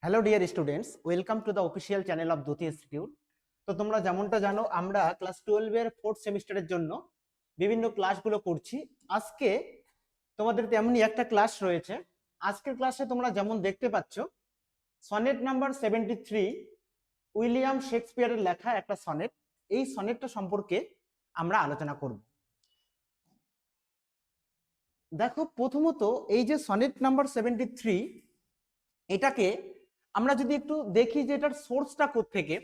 Hello dear students, welcome to the official channel of Dyuti institute. তো তোমরা যেমনটা জানো, আমরা ক্লাস 12 এর 4th সেমিস্টারের জন্য বিভিন্ন ক্লাসগুলো করছি। আজকে তোমাদের তেমনি একটা ক্লাস রয়েছে। আজকের ক্লাসে তোমরা যেমন দেখতে পাচ্ছ, সনেট নাম্বার 73 উইলিয়াম শেক্সপিয়ারের লেখা একটা সনেট। এই সনেটটা সম্পর্কে আমরা আলোচনা করব। দেখো, প্রথমত এই যে সনেট নাম্বার 73, এটাকে আমরা যদি একটু দেখি যে এটার সোর্সটা কোত্থেকে,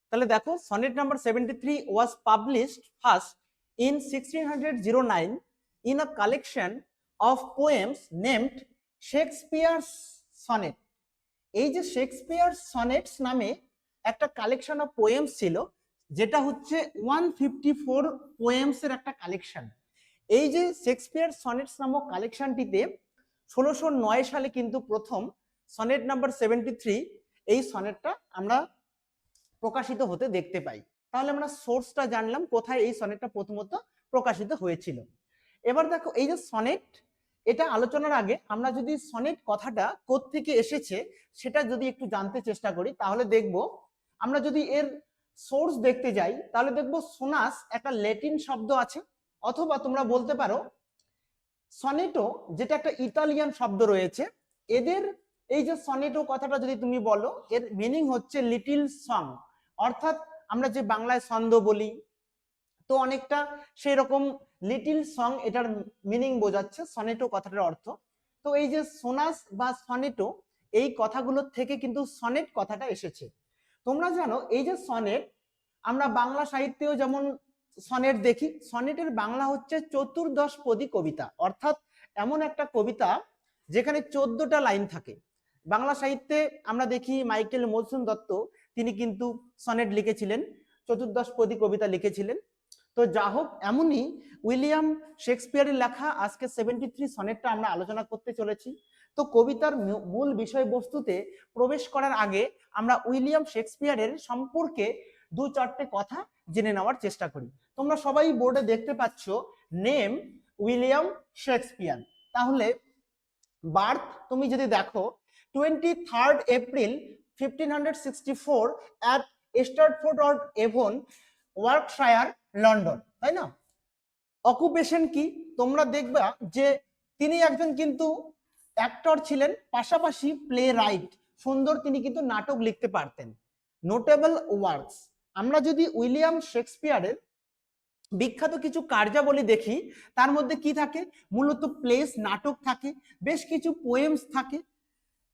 তাহলে দেখো, sonnet number 73 was published first in 1609 in a collection of poems named Shakespeare's sonnet. এই যে শেক্সপিয়ার সনেটস নামে একটা কালেকশন অফ পোয়েমস ছিল, যেটা হচ্ছে 154 পোয়েমস এর একটা কালেকশন। এই যে শেক্সপিয়ার সনেটস নামক কালেকশনটিতে 1609 সালে কিন্তু প্রথম সনেট নাম্বার 73 এই সনেটটা আমরা প্রকাশিত হতে দেখতে পাই। তাহলে আমরা সোর্সটা জানলাম কোথায় এই সনেটটা প্রথমত প্রকাশিত হয়েছিল। এবার দেখো, এই যে সনেট, এটা আলোচনার আগে আমরা যদি সনেট কথাটা কোত্থেকে এসেছে সেটা যদি একটু জানতে চেষ্টা করি, তাহলে দেখব, আমরা যদি এর সোর্স দেখতে যাই তাহলে দেখব সোনাস একটা ল্যাটিন শব্দ আছে, অথবা তোমরা বলতে পারো সনেটো, যেটা একটা ইতালিয়ান শব্দ রয়েছে। এদের এই যে সনেটো কথাটা যদি তুমি বলো, এর মিনিং হচ্ছে লিটিল সং, অর্থাৎ আমরা যে বাংলায় ছন্দ বলি, তো অনেকটা সেই রকম লিটিল সং এটার মিনিং বোঝাচ্ছে সনেটো কথাটার অর্থ। তো এই যে সোনাস বা সনেটো, এই কথাগুলোর থেকে কিন্তু সনেট কথাটা এসেছে। তোমরা জানো, এই যে সনেট, আমরা বাংলা সাহিত্যেও যেমন সনেট দেখি। সনেটের বাংলা হচ্ছে চতুর্দশপদী কবিতা, অর্থাৎ এমন একটা কবিতা যেখানে 14টা লাইন থাকে। বাংলা সাহিত্যে আমরা দেখি মাইকেল মধুসূদন দত্ত, তিনি কিন্তু সনেট লিখেছিলেন, চতুর্দশপদী কবিতা লিখেছিলেন। তো যা হোক, এমনই উইলিয়াম শেক্সপিয়ারের লেখা আজকে 73 সনেটটা আমরা আলোচনা করতে চলেছি। তো কবিতার মূল বিষয়বস্তুতে প্রবেশ করার আগে আমরা উইলিয়াম শেক্সপিয়ারের সম্পর্কে 2-4টে কথা জেনে নেওয়ার চেষ্টা করি। তোমরা সবাই বোর্ডে দেখতে পাচ্ছ নেম উইলিয়াম শেক্সপিয়ার। তাহলে বার্থ তুমি যদি দেখো, 23rd April 1564 at Stratford on Avon, Warwickshire, London, তাই না? অকুপেশন কি? তোমরা দেখবা যে তিনি একজন কিন্তু অ্যাক্টর ছিলেন, পাশাপাশি প্লে রাইট, সুন্দর তিনি কিন্তু নাটক লিখতে পারতেন। নোটেবল ওয়ার্কস, আমরা যদি উইলিয়াম শেক্সপিয়ারের বিখ্যাত কিছু কার্যাবলী দেখি, তার মধ্যে কি থাকে? মূলত প্লেস, নাটক থাকে, বেশ কিছু পোয়েমস থাকে।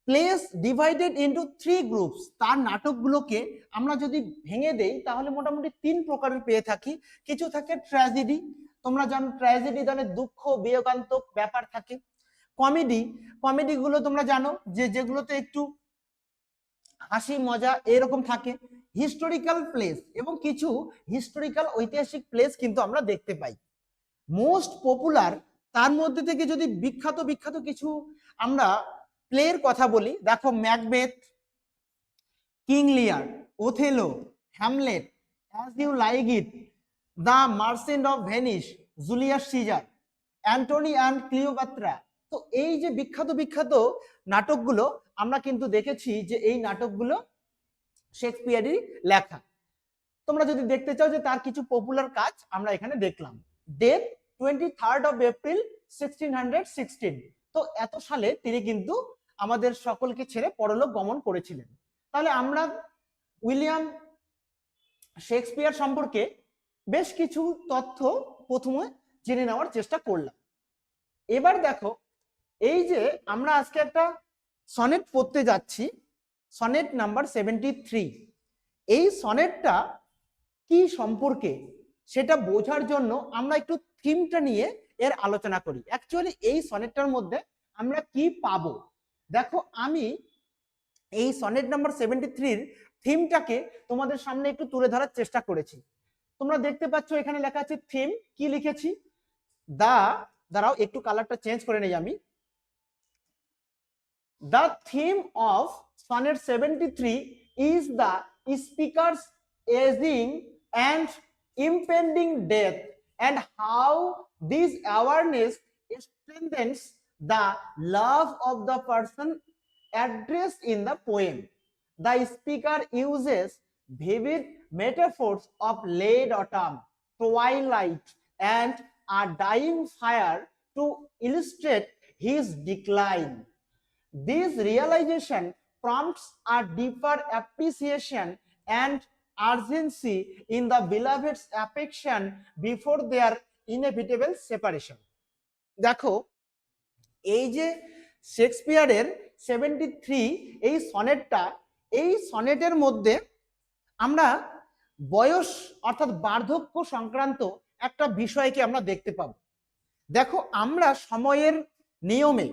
প্লেস ডিভাইডেড ইনটু 3 গ্রুপস, তার নাটকগুলোকে আমরা যদি ভেঙে দেই তাহলে মোটামুটি 3 প্রকারের পেয়ে থাকি। কিছু থাকে ট্র্যাজেডি, তোমরা জানো ট্র্যাজেডি ধরনের দুঃখ বিয়োগান্তক ব্যাপার থাকে। কমেডি, কমেডিগুলো তোমরা জানো যে যেগুলোতে একটু হাসি মজা এরকম থাকে। হিস্টোরিক্যাল প্লেস, এবং কিছু হিস্টোরিক্যাল ঐতিহাসিক প্লেস কিন্তু আমরা দেখতে পাই। মোস্ট পপুলার, তার মধ্যে থেকে যদি বিখ্যাত বিখ্যাত কিছু আমরা প্লের কথা বলি, দেখো Macbeth, King Lear, Othello, Hamlet, As You Like It, the Merchant of Venice, Julius Caesar, Antony and Cleopatra. তো এই যে বিখ্যাত বিখ্যাত নাটকগুলো আমরা কিন্তু দেখেছি যে এই নাটকগুলো শেক্সপিয়ারেরই লেখা। তোমরা যদি দেখতে চাও যে তার কিছু পপুলার কাজ আমরা এখানে দেখলাম। ডেথ 23rd of April 1616, তো এত সালে তিনি কিন্তু আমাদের সকলকে ছেড়ে পরলোক গমন করেছিলেন। তাহলে আমরা উইলিয়াম শেক্সপিয়ার সম্পর্কে বেশ কিছু তথ্য প্রথমে জেনে নেওয়ার চেষ্টা করলাম। এবার দেখো, এই যে আমরা আজকে একটা সনেট পড়তে যাচ্ছি, সনেট নাম্বার 73, এই সনেটটা কি সম্পর্কে সেটা বোঝার জন্য আমরা একটু থিমটা নিয়ে এর আলোচনা করি। অ্যাকচুয়ালি এই সনেটটার মধ্যে আমরা কি পাবো? দেখো, আমি এই সনেট নাম্বার 73-র থিমটাকে তোমাদের সামনে একটু তুলে ধরার চেষ্টা করেছি। তোমরা দেখতে পাচ্ছ এখানে লেখা আছে থিম। কি লিখেছি? দাঁড়াও একটু কালারটা চেঞ্জ করে নেই আমি। The theme of Sonnet 73 is the speaker's aging and impending death, and how this awareness strengthens the love of the person addressed in the poem. The speaker uses vivid metaphors of late autumn, twilight, and a dying fire to illustrate his decline. This realization prompts a deeper appreciation and urgency in the beloved's affection before their inevitable separation. দেখো, এই যে শেক্সপিয়ারের 73 এই সনেটটা, এই সনেটের মধ্যে আমরা বয়স অর্থাৎ বার্ধক্য সংক্রান্ত একটা বিষয়কে আমরা দেখতে পাবো। দেখো, আমরা সময়ের নিয়মে,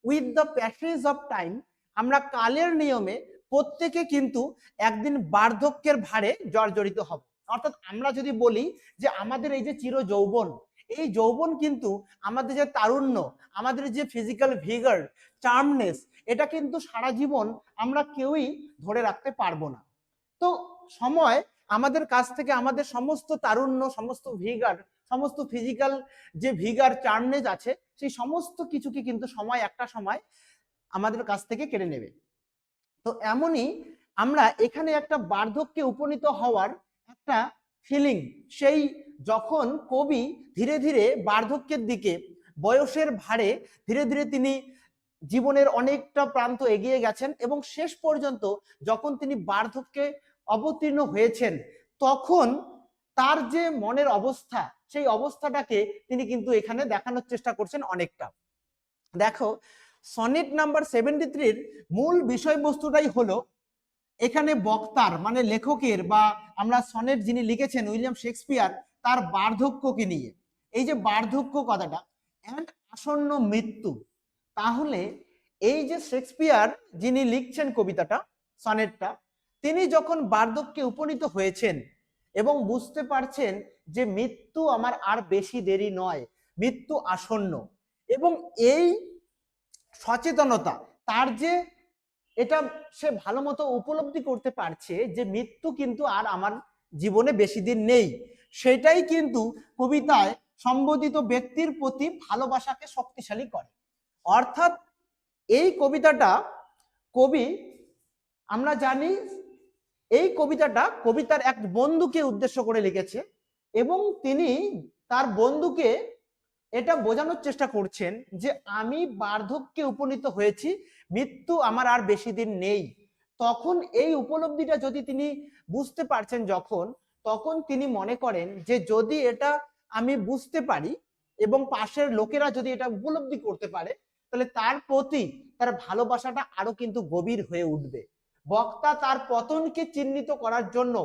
with the passage of time, আমরা কালের নিয়মে প্রত্যেকে কিন্তু একদিন বার্ধক্যের ভারে জর্জরিত হব। অর্থাৎ আমরা যদি বলি যে আমাদের এই যে চির যৌবন, এই যৌবন কিন্তু আমাদের যে তারুণ্য, আমাদের যে ফিজিক্যাল ভিগার, চার্মনেস, এটা কিন্তু সারা জীবন আমরা কেউই ধরে রাখতে পারবো না। তো সময় আমাদের কাছ থেকে আমাদের সমস্ত তারুণ্য, সমস্ত ভিগার, সমস্ত ফিজিক্যাল যে ভিগার, চার্মনেস আছে, সেই সমস্ত কিছুকে কিন্তু সময় একটা সময় আমাদের কাছ থেকে কেড়ে নেবে। তো এমনই আমরা এখানে একটা বার্ধক্যে উপনীত হওয়ার একটা ফিলিং, সেই যখন কবি ধীরে ধীরে বার্ধক্যের দিকে, বয়সের ভারে ধীরে ধীরে তিনি জীবনের অনেকটা প্রান্ত এগিয়ে গেছেন এবং শেষ পর্যন্ত যখন তিনি বার্ধক্যে অবতীর্ণ হয়েছেন, তখন তার যে মনের অবস্থা, সেই অবস্থাটাকে তিনি কিন্তু এখানে দেখানোর চেষ্টা করছেন অনেকটা। দেখো, সনেট নাম্বার 73 মূল বিষয়বস্তুটাই হলো এখানে বক্তার মানে লেখকের বা আমরা সনেট যিনি লিখেছেন উইলিয়াম শেক্সপিয়ার, তার বার্ধক্যকে নিয়ে। এই যে বার্ধক্য কথাটা এন্ড আসন্ন মৃত্যু, তাহলে এই যে শেক্সপিয়ার যিনি লিখছেন কবিতাটা, সনেটটা, তিনি যখন বার্ধক্যে উপনীত হয়েছেন এবং বুঝতে পারছেন যে মৃত্যু আমার আর বেশি দেরি নয়, মৃত্যু আসন্ন, এবং এই সচেতনতা তার যে এটা সে ভালো মতো উপলব্ধি করতে পারছে যে মৃত্যু কিন্তু আর আমার জীবনে বেশি দিন নেই, সেটাই কিন্তু কবিতায় সম্বোধিত ব্যক্তির প্রতি ভালোবাসাকে শক্তিশালী করে। অর্থাৎ এই কবিতাটা কবি, আমরা জানি এই কবিতাটা কবিতার এক বন্ধুকে উদ্দেশ্য করে লিখেছে এবং তিনি তার বন্ধুকে এটা বোঝানোর চেষ্টা করছেন যে আমি বার্ধক্যে উপনীত হয়েছি, মৃত্যু আমার আর বেশি দিন নেই। তখন এই উপলব্ধিটা যদি তিনি বুঝতে পারছেন যখন, তখন তিনি মনে করেন যে যদি এটা আমি বুঝতে পারি এবং পাশের লোকেরা যদি এটা উপলব্ধি করতে পারে, তাহলে তার প্রতি তার ভালোবাসাটা আরো কিন্তু গভীর হয়ে উঠবে। বক্তা তার পতনকে চিহ্নিত করার জন্য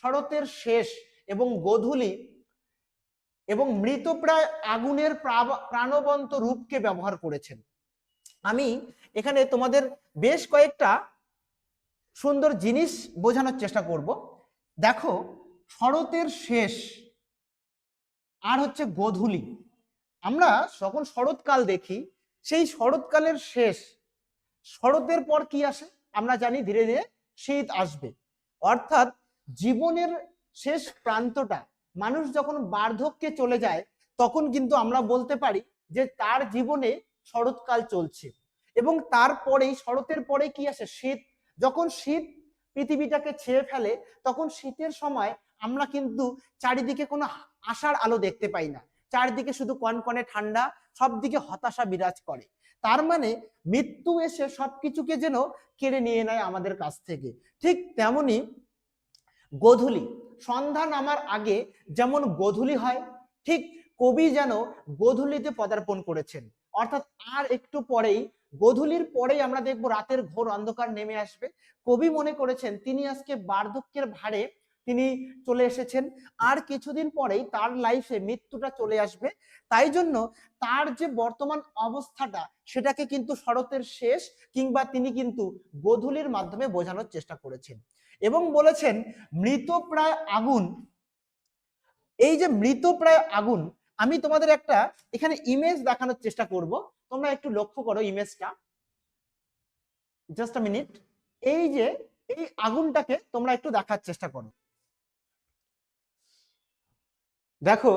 শরতের শেষ এবং গোধূলি এবং মৃতপ্রায় আগুনের প্রাণবন্ত রূপকে ব্যবহার করেছেন। আমি এখানে তোমাদের বেশ কয়েকটা সুন্দর জিনিস বোঝানোর চেষ্টা করব। দেখো, শরতের শেষ আর হচ্ছে গোধূলি, আমরা যখন শরৎকাল দেখি, সেই শরৎকালের শেষ, শরতের পর কি আসে আমরা জানি, ধীরে ধীরে শীত আসবে। অর্থাৎ জীবনের শেষ প্রান্তটা, মানুষ যখন বার্ধক্যে চলে যায়, তখন কিন্তু আমরা বলতে পারি যে তার জীবনে শরৎকাল চলছে। এবং তারপরেই শরতের পরে কি আসে, শীত। যখন শীত পৃথিবীটাকে ছেয়ে ফেলে, তখন শীতের সময় আমরা কিন্তু চারিদিকে কোনো আশার আলো দেখতে পাই না, চারিদিকে শুধু কনকনে ঠান্ডা, সবদিকে হতাশা বিরাজ করে। তার মানে মৃত্যু এসে সবকিছুকে যেন কেড়ে নিয়ে নেয় আমাদের কাছ থেকে। ঠিক তেমনি গোধূলি, সন্ধ্যা নামার আগে যেমন গোধূলি হয়, ঠিক কবি যেন গোধূলিতে পদার্পণ করেছেন। অর্থাৎ আর একটু পরেই, গোধূলির পরেই আমরা দেখবো রাতের ঘোর অন্ধকার নেমে আসবে। কবি মনে করেছেন তিনি আজকে বার্ধক্যের ভারে তিনি চলে এসেছেন, আর কিছুদিন পরেই তার লাইফে মৃত্যুটা চলে আসবে। তাই জন্য তার যে বর্তমান অবস্থাটা, সেটাকে কিন্তু শরতের শেষ কিংবা তিনি কিন্তু গোধূলির মাধ্যমে বোঝানোর চেষ্টা করেছেন এবং বলেছেন মৃতপ্রায় আগুন। এই যে মৃতপ্রায় আগুন, আমি তোমাদের একটা এখানে ইমেজ দেখানোর চেষ্টা করব, তোমরা একটু লক্ষ্য করো ইমেজটা, জাস্ট আ মিনিট। এই যে এই আগুনটাকে তোমরা একটু দেখার চেষ্টা করো। দেখো,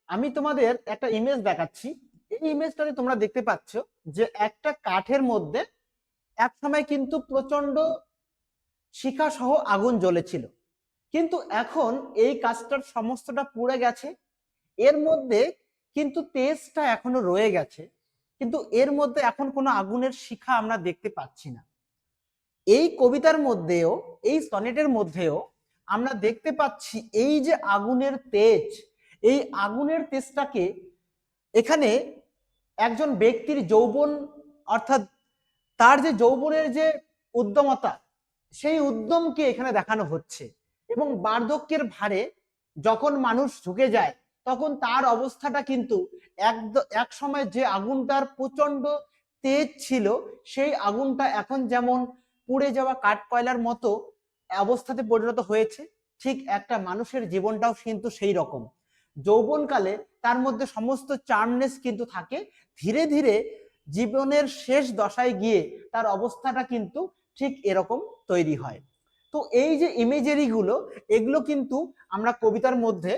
আমি তোমাদের একটা ইমেজ দেখাচ্ছি। এই ইমেজটাতে তোমরা দেখতে পাচ্ছ যে একটা কাঠের মধ্যে এক সময় কিন্তু প্রচন্ড শিখা সহ আগুন জ্বলেছিল, কিন্তু এখন এই কাজটার সমস্তটা পুড়ে গেছে। এর মধ্যে কিন্তু তেজটা এখনো রয়ে গেছে, কিন্তু এর মধ্যে এখন কোনো আগুনের শিখা আমরা দেখতে পাচ্ছি না। এই কবিতার মধ্যেও, এই সনেটের মধ্যেও আমরা দেখতে পাচ্ছি এই যে আগুনের তেজ, এই আগুনের তেজটাকে এখানে একজন ব্যক্তির যৌবন, অর্থাৎ তার যে যৌবনের যে উদ্যমতা, সেই উদ্যমকে এখানে দেখানো হচ্ছে। এবং বার্ধক্যের ভারে যখন মানুষ ঝুঁকে যায়, তখন তার অবস্থাটা কিন্তু এক সময় যে আগুনটার প্রচন্ড তেজ ছিল, সেই আগুনটা এখন যেমন পুড়ে যাওয়া কাঠ কয়লার মতো অবস্থাতে পরিণত হয়েছে, ঠিক একটা মানুষের জীবনটাও কিন্তু সেই রকম। যৌবনকালে তার মধ্যে সমস্ত চার্মনেস কিন্তু থাকে, ধীরে ধীরে জীবনের শেষ দশায় গিয়ে তার অবস্থাটা কিন্তু ঠিক এরকম তৈরি হয়। তো এই যে ইমেজারি গুলো, এগুলো কিন্তু আমরা কবিতার মধ্যে,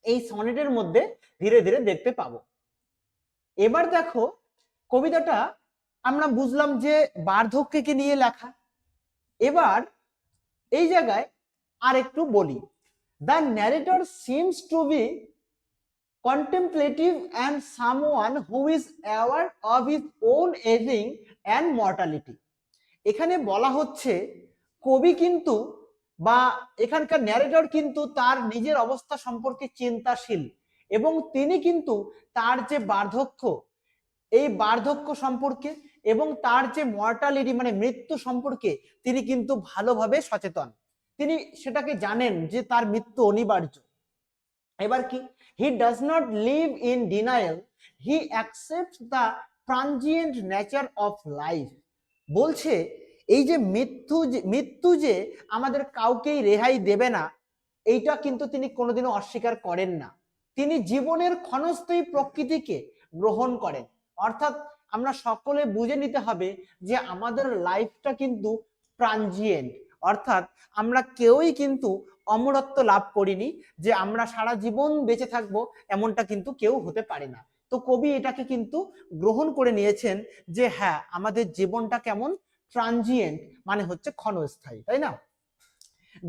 এই সনেটের মধ্যে ধীরে ধীরে দেখতে পাবো। এবার দেখো, কবিতাটা আমরা বুঝলাম যে বার্ধক্যকে নিয়ে লেখা। এবার এই জায়গায় আর একটু বলি, the narrator seems to be contemplative and someone who is aware of his own aging and mortality। এখানে বলা হচ্ছে কবি কিন্তু বা এখানকার ন্যারেটর কিন্তু তার নিজের অবস্থা সম্পর্কে চিন্তাশীল, এবং তিনি কিন্তু তার যে বার্ধক্য, এই বার্ধক্য সম্পর্কে এবং তার যে মর্টালিটি মানে মৃত্যু সম্পর্কে তিনি কিন্তু ভালোভাবে সচেতন। তিনি সেটাকে জানেন যে তার মৃত্যু অনিবার্য। এবার কি, he does not live in denial, he accepts the transient nature of life. বলছে এই যে মৃত্যু যে আমাদের কাউকেই রেহাই দেবে না, এইটা কিন্তু তিনি কোনোদিনও অস্বীকার করেন না। তিনি জীবনের ক্ষণস্থায়ী প্রকৃতিকে গ্রহণ করেন। অর্থাৎ আমরা সকলে বুঝে নিতে হবে যে আমাদের লাইফটা কিন্তু ট্রানজিয়েন্ট, অর্থাৎ আমরা কেউই কিন্তু অমরত্ব লাভ করিনি, যে আমরা সারা জীবন বেঁচে থাকবো এমনটা কিন্তু কেউ হতে পারে না। তো কবি এটাকে কিন্তু গ্রহণ করে নিয়েছেন যে হ্যাঁ, আমাদের জীবনটা কেমন ট্রানজিয়েন্ট, মানে হচ্ছে ক্ষণস্থায়ী, তাই না?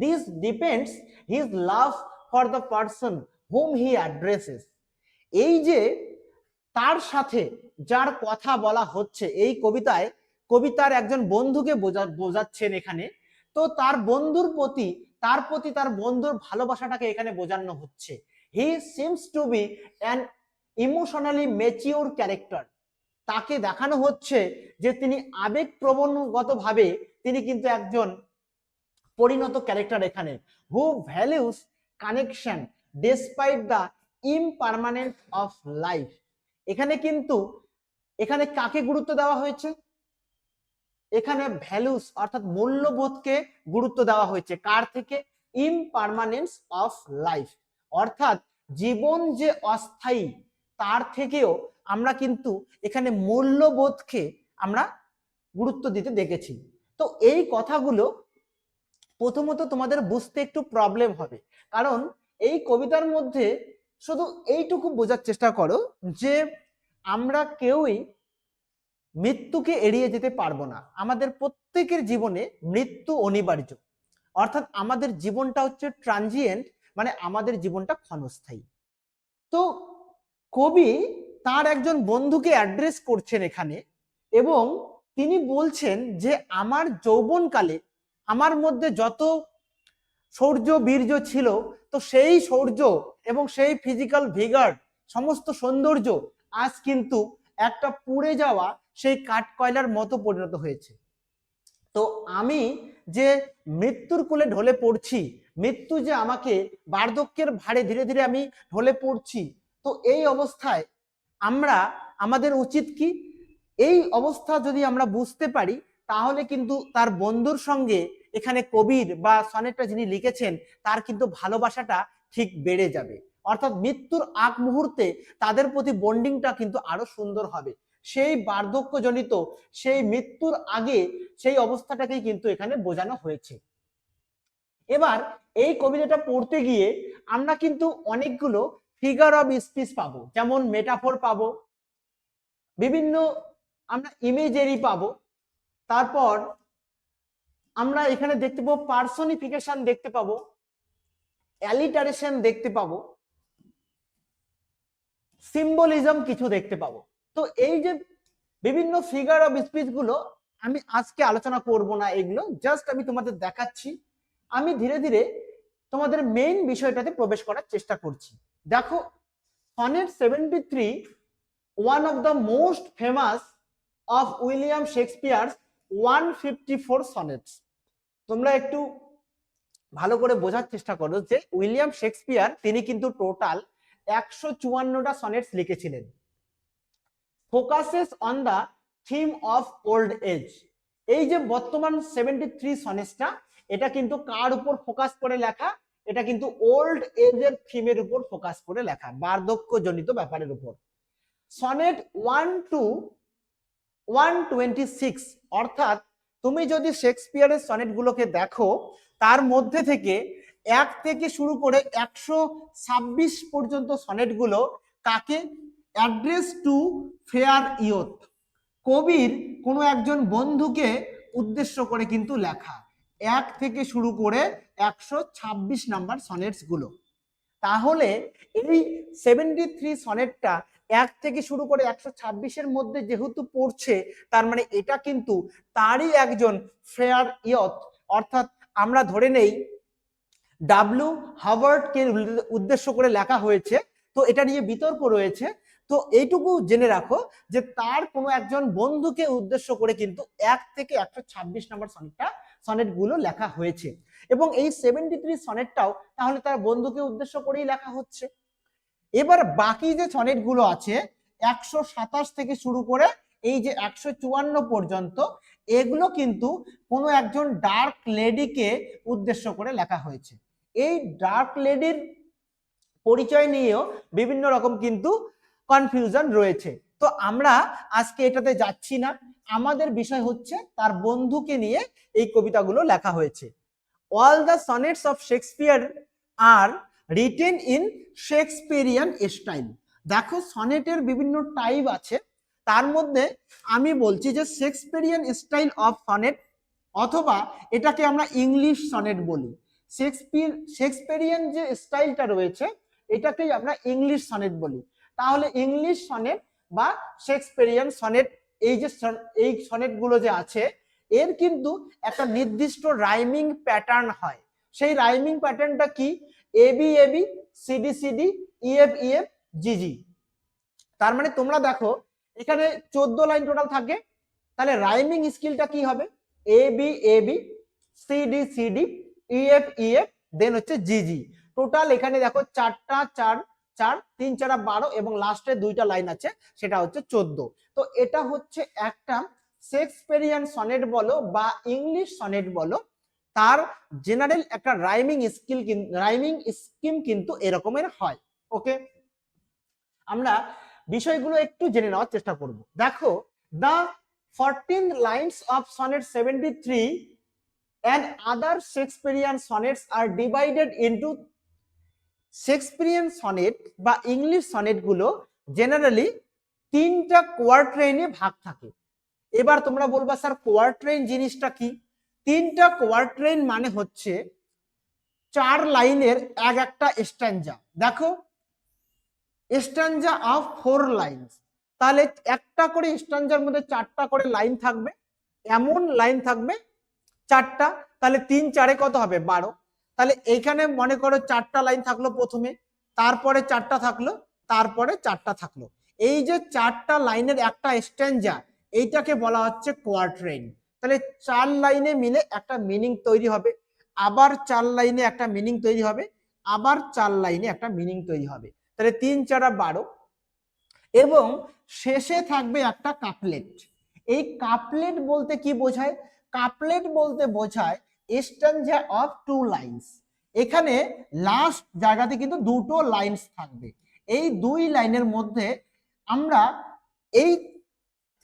This depends his love for the person hmm he addresses. এই যে তার সাথে যার কথা বলা হচ্ছে, এই কবিতায় কবিতার একজন বন্ধুকে বোঝাচ্ছেন এখানে। তো তার বন্ধুর প্রতি তার বন্ধুর ভালোবাসাটাকে এখানে বোঝানো হচ্ছে। He seems to be an emotionally mature character. তাকে দেখানো হচ্ছে যে তিনি আবেগপ্রবণগত ভাবে তিনি কিন্তু একজন পরিণত ক্যারেক্টার এখানে, who values connection despite the impermanence of life. এখানে কিন্তু এখানে কাকে গুরুত্ব দেওয়া হয়েছে? এখানে ভ্যালুস অর্থাৎ মূল্যবোধকে গুরুত্ব দেওয়া হয়েছে। কার থেকে? ইমপারমানেন্স অফ লাইফ, অর্থাৎ জীবন যে অস্থায়ী তার থেকেও আমরা কিন্তু এখানে মূল্যবোধকে আমরা গুরুত্ব দিতে দেখেছি। তো এই কথাগুলো প্রথমত তোমাদের বুঝতে একটু প্রবলেম হবে, কারণ এই কবিতার মধ্যে শুধু এইটুকু বোঝার চেষ্টা করো যে আমরা কেউই মৃত্যুকে এড়িয়ে যেতে পারবো না। আমাদের প্রত্যেকের জীবনে মৃত্যু অনিবার্য, অর্থাৎ আমাদের জীবনটা হচ্ছে ট্রানজিয়েন্ট, মানে আমাদের জীবনটা ক্ষণস্থায়ী। তো কবি তার একজন বন্ধুকে অ্যাড্রেস করছেন এখানে, এবং তিনি বলছেন যে আমার যৌবনকালে আমার মধ্যে যত শৌর্য বীর্য ছিল, তো সেই শৌর্য এবং সেই ফিজিক্যাল ভিগার, সমস্ত সৌন্দর্য আজ কিন্তু একটা পুড়ে যাওয়া সেই কাঠ কয়লার মতো পরিণত হয়েছে। তো আমি যে মৃত্যুর কোলে ঢলে পড়ছি, মৃত্যু যে আমাকে বার্ধক্যের ভারে ধীরে ধীরে আমি ঢলে পড়ছি, তো এই অবস্থায় আমাদের উচিত কি? এই অবস্থা যদি আমরা বুঝতে পারি, তাহলে কিন্তু তার বন্ধুর সঙ্গে এখানে কবির বা সনেটটা যিনি লিখেছেন তার কিন্তু ভালোবাসাটা ঠিক বেড়ে যাবে। অর্থাৎ মৃত্যুর আগ মুহূর্তে তাদের প্রতি বন্ডিংটা কিন্তু আরো সুন্দর হবে। সেই বার্ধক্যজনিত সেই মৃত্যুর আগে সেই অবস্থাটাকেই কিন্তু এখানে বোঝানো হয়েছে। এবার এই কবিতাটা পড়তে গিয়ে আমরা কিন্তু অনেকগুলো ফিগার অফ স্পিচ পাবো, যেমন মেটাফোর পাবো, বিভিন্ন আমরা ইমেজারি পাবো, তারপর আমরা এখানে দেখতে পাবো পার্সনিফিকেশন দেখতে পাবো, অ্যালিটারেশন দেখতে পাবো, সিম্বলিজম কিছু দেখতে পাবো। তো এই যে বিভিন্ন ফিগার অফ স্পিচ গুলো আমি আজকে আলোচনা করব না, এগুলো জাস্ট আমি তোমাদের দেখাচ্ছি। আমি ধীরে ধীরে তোমাদের মেইন বিষয়টাতে প্রবেশ করার চেষ্টা করছি। দেখো, sonnet 73 one of the most famous of William Shakespeare 154 sonnets. তোমরা একটু ভালো করে বোঝার চেষ্টা করো যে উইলিয়াম শেক্সপিয়ার তিনি কিন্তু টোটাল 154টা সনেটস লিখেছিলেন। Focuses on the theme of old age. এই যে বর্তমান 73 সনেটসটা, এটা কিন্তু কার উপর ফোকাস করে লেখা? এটা কিন্তু ওল্ড এজের থিমের উপর ফোকাস করে লেখা, বার্ধক্যজনিত ব্যাপারের উপর। সনেট 1 to 126, অর্থাৎ তুমি যদি শেক্সপিয়ারের সনেটগুলোকে দেখো, তার মধ্যে থেকে 1 থেকে শুরু করে 126 পর্যন্ত সনেটগুলো কাকে? অ্যাড্রেস টু ফেয়ার ইয়থ, কবির কোনো একজন বন্ধুকে উদ্দেশ্য করে কিন্তু লেখা। 1 থেকে শুরু করে 126 নাম্বার সনেটস গুলো। তাহলে এই 73 সনেটটা 1 থেকে শুরু করে 126-এর মধ্যে যেহেতু পড়ছে, তার মানে এটা কিন্তু তারই একজন ফেয়ার ইয়থ, অর্থাৎ আমরা ধরে নেই ডাব্লিউ হাভার্ডকে উদ্দেশ্য করে লেখা হয়েছে। তো এটা নিয়ে বিতর্ক রয়েছে। তো এইটুকু জেনে রাখো যে তার কোনো একজন বন্ধুকে উদ্দেশ্য করে কিন্তু 1 থেকে 126 নম্বর সনেটগুলো লেখা হয়েছে। এবং এই 73 সনেটটাও তাহলে তার বন্ধুকে উদ্দেশ্য করেই লেখা হচ্ছে। এবার বাকি যে সনেটগুলো আছে 127 থেকে শুরু করে এই যে 154 পর্যন্ত, এগুলো কিন্তু কোনো একজন ডার্ক লেডিকে উদ্দেশ্য করে লেখা হয়েছে। এই ডার্ক লেডির পরিচয় নিয়েও বিভিন্ন রকম কিন্তু কনফিউশন রয়েছে। তো আমরা আজকে এটাতে যাচ্ছি না, আমাদের বিষয় হচ্ছে তার বন্ধুকে নিয়ে এই কবিতাগুলো লেখা হয়েছে। All the sonnets of Shakespeare are written in Shakespearean style. দেখো, সনেটের বিভিন্ন টাইপ আছে, তার মধ্যে আমি বলছি যে শেক্সপিয়ারিয়ান স্টাইল অফ সনেট, অথবা এটাকে আমরা ইংলিশ সনেট বলি। শেক্সপিয়ারিয়ান যে স্টাইলটা রয়েছে এটাকেই আমরা ইংলিশ সনেট বলি। তাহলে ইংলিশ সনেট বা শেক্সপিয়ারিয়ান সনেট, এই সনেটগুলো যে আছে, এর কিন্তু একটা নির্দিষ্ট রাইমিং প্যাটার্ন হয়। সেই রাইমিং প্যাটার্নটা কি? AB AB, CD CD, EF EF, GG. তার মানে তোমরা দেখো এখানে 14 লাইন টোটাল থাকে, তাহলে রাইমিং স্কিলটা কি হবে? AB AB, CD CD, EF EF, then হচ্ছে জিজি। টোটাল এখানে দেখো 4টা 4 4 3 4 12 এবং লাস্টে 2টা লাইন আছে, সেটা হচ্ছে 14। তো এটা হচ্ছে একটা শেক্সপিয়ারিয়ান সনেট বলো বা ইংলিশ সনেট বলো, তার জেনারেল একটা রাইমিং স্কিম কিন্তু এরকমের হয়। ওকে, আমরা বিষয়গুলো একটু জেনে নেওয়ার চেষ্টা করব। দেখো, the 14 lines of sonnet 73 and other Shakespearean sonnets are divided into Shakespearean sonnet বা ইংলিশ সনেট গুলো জেনারেলি 3টা কোয়ার্ট্রেইনে ভাগ থাকে। এবার তোমরা বলবা স্যার কোয়ার্ট্রেইন জিনিসটা কি? 3টা কোয়ার্ট্রেইন মানে হচ্ছে 4 লাইনের এক একটা স্ট্যাঞ্জা। দেখো, স্ট্যাঞ্জা অফ 4 লাইনস, তাহলে একটা করে স্ট্যাঞ্জার মধ্যে 4টা করে লাইন থাকবে, এমন লাইন থাকবে 4টা, তাহলে 3 4 কত হবে? 12। তাহলে এইখানে মনে করো 4টা লাইন থাকলো প্রথমে, তারপরে 4টা থাকলো, তারপরে 4টা থাকলো। এই যে 4টা লাইনের একটা স্ট্যাঞ্জা, এইটাকে বলা হচ্ছে কোয়ার্ট্রেইন। তাহলে 4 লাইনে মিলে একটা মিনিং তৈরি হবে, আবার 4 লাইনে একটা মিনিং তৈরি হবে, আবার 4 লাইনে একটা মিনিং তৈরি হবে। তাহলে 3 4 12, এবং শেষে থাকবে একটা কাপলেট। এই কাপলেট বলতে কি বোঝায়? কাপলেট বলতে বোঝায় স্ট্যাঞ্জা অফ 2 লাইনস। এখানে লাস্ট জায়গাতে কিন্তু 2টো লাইনস থাকবে। এই 2 লাইনের মধ্যে আমরা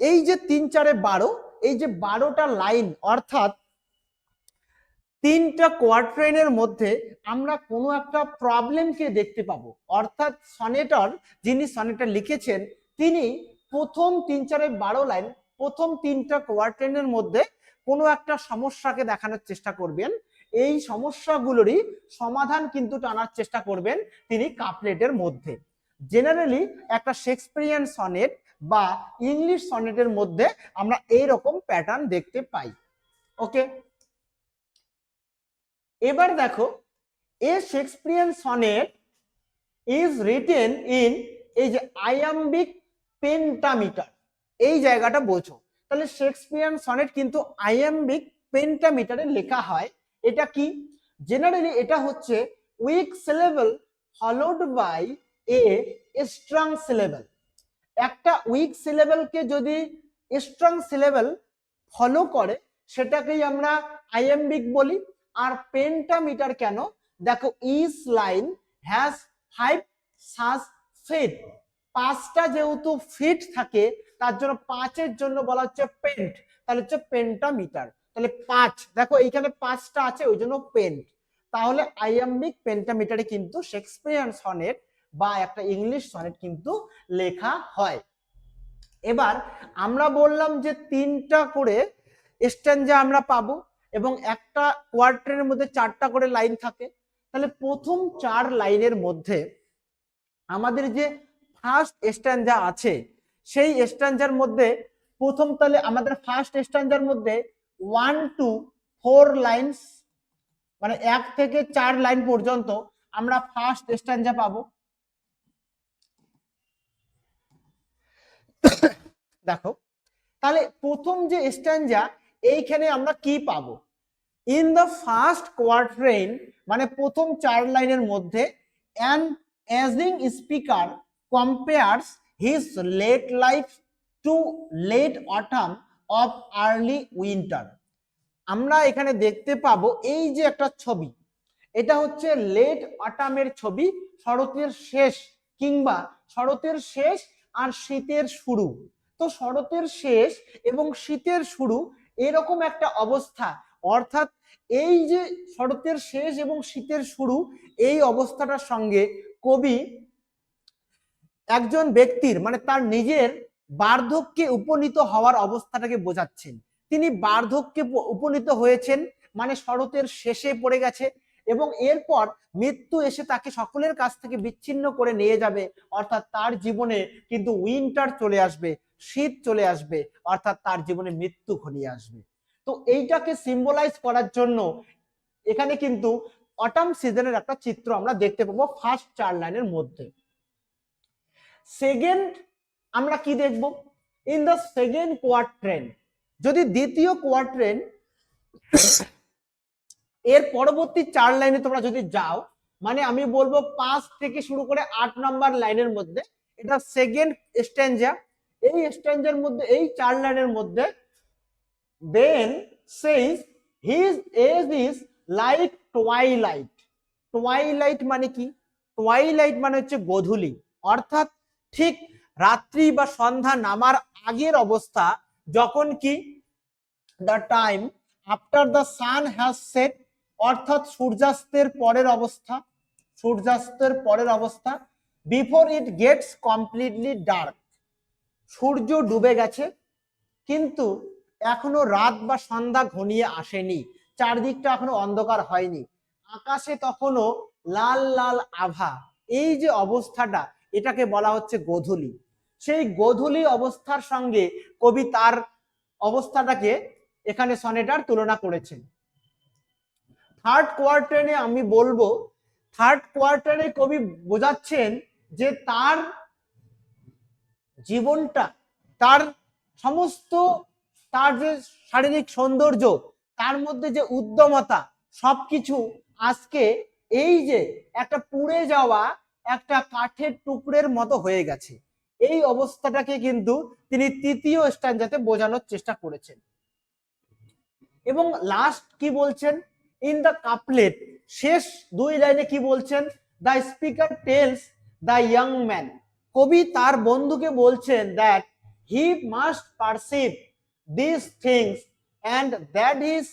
এই যে 3 4 12, এই যে 12টা লাইন, অর্থাৎ 3টা কোয়ার্ট্রেইনের মধ্যে আমরা কোনো একটা প্রবলেমকে দেখতে পাবো। অর্থাৎ সনেটর, যিনি সনেটটা লিখেছেন, তিনি প্রথম 3 4 12 লাইন প্রথম 3টা কোয়ার্টেনের মধ্যে কোনো একটা সমস্যাকে দেখানোর চেষ্টা করবেন, এই সমস্যাগুলোরই সমাধান কিন্তু টানার চেষ্টা করবেন তিনি কাপলেটের মধ্যে। জেনারেলি একটা শেক্সপিয়ারিয়ান সনেট বা ইংলিশ সনেটের মধ্যে আমরা এই রকম প্যাটার্ন দেখতে পাই। ওকে, এবার দেখো a Shakespearean sonnet is written in এই যে আয়াম্বিক পেন্টামিটার, এই জায়গাটা বোঝো। তাহলে শেক্সপিয়ারিয়ান সনেট কিন্তু আয়াম্বিক পেন্টামিটারে লেখা হয়। এটা কি? জেনারেলি এটা হচ্ছে weak syllable followed by a strong syllable. একটা উইক সিলেবলকে যদি স্ট্রং সিলেবল ফলো করে সেটাকেই আমরা আয়াম্বিক বলি। আর পেন্টামিটার কেন? দেখো ইচ লাইন হ্যাজ 5 সাস ফিট, 5টা যেহেতু ফিট থাকে তার জন্য 5-এর জন্য বলা হচ্ছে পেন্ট, তাহলে হচ্ছে পেন্টামিটার। তাহলে 5, দেখো এইখানে 5টা আছে ওই জন্য পেন্ট। তাহলে আয়াম্বিক পেন্টামিটারে কিন্তু শেক্সপিয়ারিয়ান সনেট বা একটা ইংলিশ সনেট কিন্তু লেখা হয়। এবার আমরা বললাম যে 3টা করে স্ট্যাঞ্জা আমরা পাবো এবং একটা কোয়ার্টারের মধ্যে 4টা করে লাইন থাকে। তাহলে প্রথম 4 লাইনের মধ্যে আমাদের যে ফার্স্ট স্ট্যাঞ্জা আছে সেই স্ট্যাঞ্জার মধ্যে প্রথম, তাহলে আমাদের ফার্স্ট স্ট্যাঞ্জার মধ্যে 1 to 4 লাইনস, মানে 1 থেকে 4 লাইন পর্যন্ত আমরা ফার্স্ট স্ট্যাঞ্জা পাবো। দেখো তাহলে প্রথম যে স্ট্যাঞ্জা এইখানে আমরা কি পাবো? ইন দ্য ফার্স্ট কোয়ার্ট্রেন, মানে প্রথম 4 লাইনের মধ্যে an aging speaker compares his late life to late autumn of early winter. আমরা এখানে দেখতে পাবো এই যে একটা ছবি, এটা হচ্ছে লেট অটামের ছবি, শরতের শেষ কিংবা শরতের শেষ আর শীতের শুরু। তো শরতের শেষ এবং শীতের শুরু এরকম একটা অবস্থা, অর্থাৎ এই যে শরতের শেষ এবং শীতের শুরু এই অবস্থাটার সঙ্গে কবি একজন ব্যক্তির মানে তার নিজের বার্ধক্যে উপনীত হওয়ার অবস্থাটাকে বোঝাচ্ছেন। তিনি বার্ধক্যে উপনীত হয়েছেন, মানে শরতের শেষে পড়ে গেছে এবং এরপর মৃত্যু এসে তাকে সকলের কাছ থেকে বিচ্ছিন্ন করে নিয়ে যাবে, অর্থাৎ তার জীবনে কিন্তু উইন্টার চলে আসবে, শীত চলে আসবে, অর্থাৎ তার জীবনে মৃত্যু ঘনিয়ে আসবে। তো এইটাকে সিম্বলাইজ করার জন্য এখানে কিন্তু অটাম সিজনের একটা চিত্র আমরা দেখতে পাবো ফার্স্ট 4 লাইনের মধ্যে। সেকেন্ড আমরা কি দেখব? ইন দ্য সেকেন্ড কোয়ার্ট্রেন, যদি দ্বিতীয় কোয়ার্ট্রেন এর পরবর্তী 4 লাইনে তোমরা যদি যাও, মানে আমি বলবো 5 থেকে শুরু করে 8 নাম্বার লাইনের মধ্যে এটা সেকেন্ড স্ট্যাঞ্জা। এই স্ট্যাঞ্জার মধ্যে এই 4 লাইনের মধ্যে then says his age is like twilight. Twilight মানে কি? টুয়াইলাইট মানে হচ্ছে গোধূলি, অর্থাৎ ঠিক রাত্রি বা সন্ধ্যা নামার আগের অবস্থা, যখন কি the time after the sun has set, অর্থাৎ সূর্যাস্তের পরের অবস্থা, সূর্যাস্তের পরের অবস্থা, before it gets completely dark, সূর্য ডুবে গেছে কিন্তু এখনো রাত বা সন্ধ্যা ঘনিয়ে আসেনি, চারদিকটা এখনো অন্ধকার হয়নি, আকাশে তখনও লাল লাল আভা, এই যে অবস্থাটা এটাকে বলা হচ্ছে গোধূলি। সেই গোধূলি অবস্থার সঙ্গে কবি তার অবস্থাটাকে এখানে সনেটার তুলনা করেছেন। থার্ড কোয়ার্টারে আমি বলবো, থার্ড কোয়ার্টারে কবি বোঝাচ্ছেন যে তার জীবনটা, তার সমস্ত, তার যে শারীরিক সৌন্দর্য, তার মধ্যে যে উদ্যমতা, সবকিছু আজকে এই যে একটা পুড়ে যাওয়া একটা কাঠের টুকরের মতো হয়ে গেছে, এই অবস্থাটাকে কিন্তু তিনি তৃতীয় স্ট্যাঞ্জাতে বোঝানোর চেষ্টা করেছেন। এবং লাস্ট কি বলছেন? ইন দ্য কাপলেট, শেষ 2 লাইনে কি বলছেন? The speaker tells the young man, কবি তার বন্ধুকে বলছেন that he must perceive this things and that his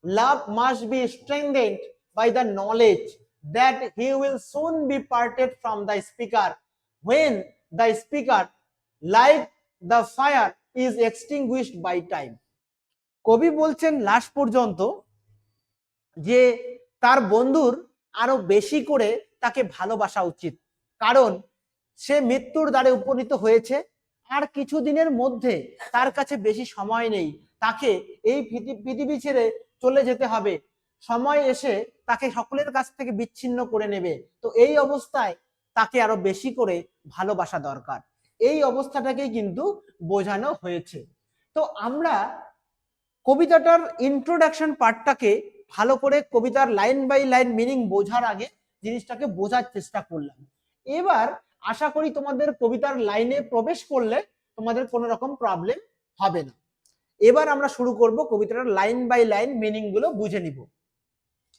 love must be strengthened by the knowledge that he will soon be parted from the speaker when the speaker, like the fire is extinguished by time. কবি বলছেন last পর্যন্ত যে তার বন্ধুর আরো বেশি করে তাকে ভালোবাসা উচিত, কারণ সে মৃত্যুর দ্বারে উপনীত হয়েছে, আর কিছুদিনের মধ্যে তার কাছে বেশি সময় নেই, তাকে এই পৃথিবী ছেড়ে চলে যেতে হবে, সময় এসে তাকে সকলের কাছ থেকে বিচ্ছিন্ন করে নেবে। তো এই অবস্থায় তাকে আরো বেশি করে ভালোবাসা দরকার, এই অবস্থাটাকেই কিন্তু বোঝানো হয়েছে। তো আমরা কবিতাটার ইন্ট্রোডাকশন পার্টটাকে ভালো করে কবিতার লাইন বাই লাইন মিনিং বোঝার আগে জিনিসটাকে বোঝার চেষ্টা করলাম। এবার আশা করি তোমাদের কবিতার লাইনে প্রবেশ করলে তোমাদের কোনো রকম প্রবলেম হবে না। এবার আমরা শুরু করব কবিতাটার লাইন বাই লাইন মিনিং গুলো বুঝে নিব।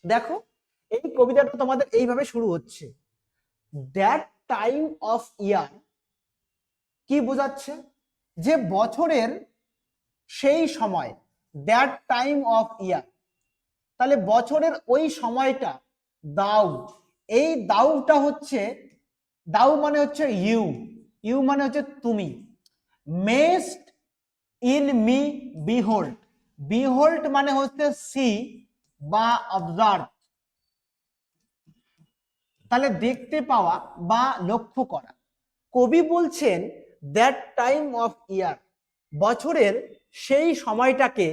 দেখো এই কবিতাটা তোমাদের এইভাবে শুরু হচ্ছে, দ্যাট টাইম অফ ইয়ার কি বোঝাচ্ছে, যে বছরের সেই সময়, দ্যাট টাইম অফ ইয়ার, তাহলে বছরের ওই সময়টা, দাও, এই দাউটা হচ্ছে, দাউ মানে হচ্ছে ইউ, ইউ মানে হচ্ছে তুমি, messed in me behold, behold মানে হচ্ছে সি বা অবজার্ভ, তাহলে দেখতে পাওয়া বা লক্ষ্য করা। কবি বলছেন দ্যাট টাইম অফ ইয়ার, বছরের সেই সময়টাকে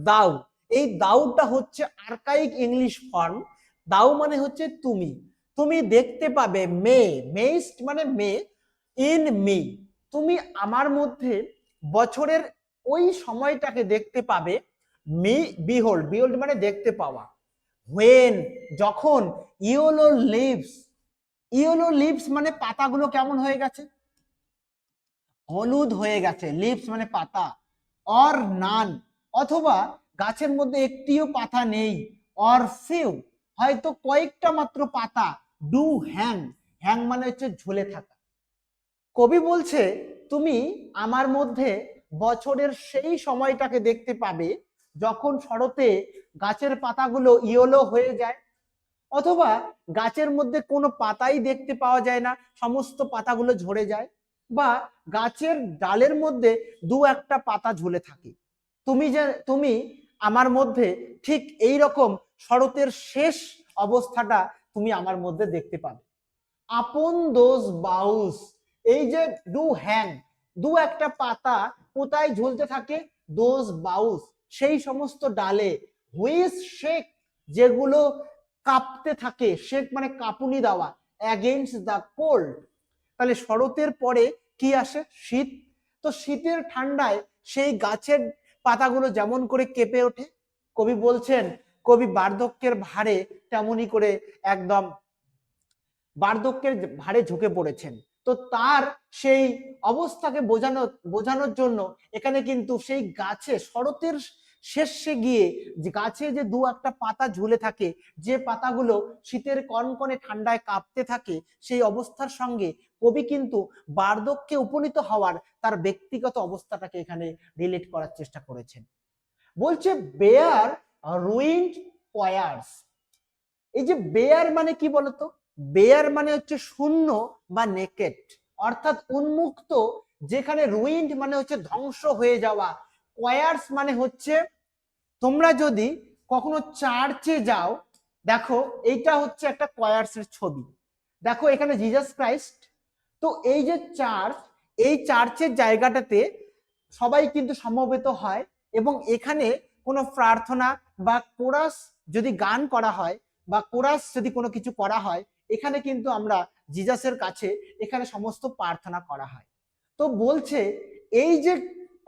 দাও, এই দাউটা হচ্ছে আর্কাইক ইংলিশ ফর্ম, দাও মানে হচ্ছে তুমি, তুমি দেখতে পাবে, মে, মেস্ট মানে মে, ইন মি, তুমি আমার মধ্যে বছরের ওই সময়টাকে দেখতে পাবে, মি বিহোল্ড, বিহোল্ড মানে দেখতে পাওয়া, হোয়েন যখন, ইয়েলো লিভস, ইয়েলো লিভস মানে পাতাগুলো কেমন হয়ে গেছে, হলুদ হয়ে গেছে, লিভস মানে পাতা, অর নান অথবা গাছের মধ্যে একটিও পাতা নেই, অর ফিউ হয়তো কয়েকটা মাত্র পাতা, ডু হ্যাং, হ্যাং মানে হচ্ছে ঝুলে থাকা। কবি বলছে তুমি আমার মধ্যে বছরের সেই সময়টাকে দেখতে পাবে যখন শরতে গাছের পাতাগুলো ইয়েলো হয়ে যায়, অথবা গাছের মধ্যে কোনো পাতাই দেখতে পাওয়া যায় না, সমস্ত পাতাগুলো ঝরে যায়, বা গাছের ডালের মধ্যে দু একটা পাতা ঝুলে থাকে, তুমি আমার মধ্যে ঠিক এই রকম শরতের শেষ অবস্থাটা তুমি আমার মধ্যে দেখতে পাবে। আপন দোজ বাউস, এই যে ডু হ্যাং, দু একটা পাতা কোথায় ঝুলতে থাকে, দোজ বাউস সেই সমস্ত ডালে, হুইস শেক যেগুলো কাঁপতে থাকে, শেক মানে কাঁপুনি দেওয়া, অ্যাগেইনস্ট দ্য কোল্ড, তাহলে শরতের পরে কি আসে, শীত, তো শীতের ঠান্ডায় সেই গাছের পাতাগুলো যেমন করে কেঁপে ওঠে, কবি বলছেন কবি বার্ধক্যের ভারে তেমনি করে একদম বার্ধক্যের ভারে ঝুঁকে পড়েছেন। তো তার সেই অবস্থাকে বোঝানোর জন্য এখানে কিন্তু সেই গাছে শরতের শেষে গিয়ে যে গাছে যে দু একটা পাতা ঝুলে থাকে, যে পাতাগুলো শীতের কনকনে ঠান্ডায় কাঁপতে থাকে, সেই অবস্থার সঙ্গে কবি কিন্তু বার্ধক্যে উপনীত হওয়ার তার ব্যক্তিগত অবস্থাটাকে এখানে রিলেট করার চেষ্টা করেছেন। বলছে বেয়ার রুইন্ড পয়ার্স, এই যে বেয়ার মানে কি বলতো, বেয়ার মানে হচ্ছে শূন্য বা নেকেট, অর্থাৎ উন্মুক্ত, যেখানে রুইন্ড মানে হচ্ছে ধ্বংস হয়ে যাওয়া, কোয়ার্স মানে হচ্ছে, তোমরা যদি কখনো চার্চে যাও, দেখো এইটা হচ্ছে একটা কোয়ার্সের ছবি, দেখো এখানে জিসাস ক্রাইস্ট, তো এই যে চার্চ, এই চার্চের জায়গাটাতে সবাই কিন্তু সমবেত হয়, এবং এখানে কোনো প্রার্থনা বা কোরাস যদি গান করা হয় বা কোরাস যদি কোনো কিছু করা হয়, এখানে কিন্তু আমরা জিসাসের কাছে এখানে সমস্ত প্রার্থনা করা হয়। তো বলছে এই যে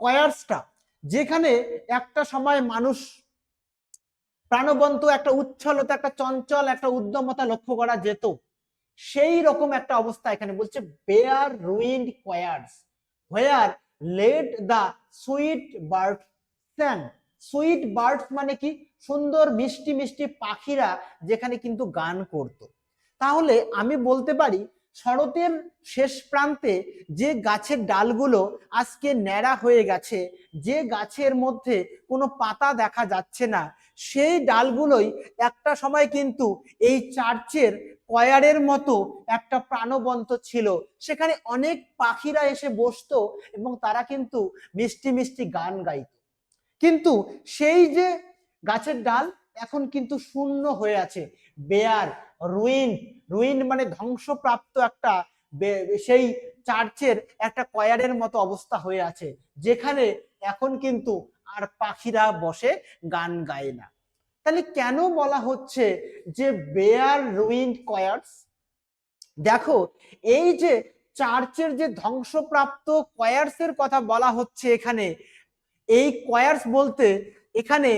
কোয়ার্সটা, যেখানে একটা সময় মানুষ প্রাণবন্ত, একটা উচ্ছলতা, একটা চঞ্চল, একটা উদ্যমতা লক্ষ্য করা যেত, সেই রকম একটা অবস্থা এখানে বলছে, bare ruined choirs where late the sweet bird sang, sweet birds মানে কি, সুন্দর মিষ্টি মিষ্টি পাখিরা যেখানে কিন্তু গান করত। তাহলে আমি বলতে পারি শরতের শেষ প্রান্তে যে গাছের ডালগুলো আজকে ন্যাড়া হয়ে গেছে, যে গাছের মধ্যে কোনো পাতা দেখা যাচ্ছে না, সেই ডালগুলোই একটা সময় কিন্তু এই চার্চের কয়ারের মতো একটা প্রাণবন্ত ছিল, সেখানে অনেক পাখিরা এসে বসতো এবং তারা কিন্তু মিষ্টি মিষ্টি গান গাইত। কিন্তু সেই যে গাছের ডাল এখন কিন্তু শূন্য হয়ে আছে, বেয়ার, রুইন মানে ধ্বংসপ্রাপ্ত একটা সেই চার্চের একটা কয়ারের মতো অবস্থা হয়ে আছে, যেখানে এখন কিন্তু আর পাখিরা বসে গান গায় না। তাহলে কেন বলা হচ্ছে যে বেয়ার রুইন্ড কয়ার্স? দেখো, এই যে চার্চের যে ধ্বংসপ্রাপ্ত কয়ার্সের কথা বলা হচ্ছে এখানে, এই কয়ার্স বলতে এখানে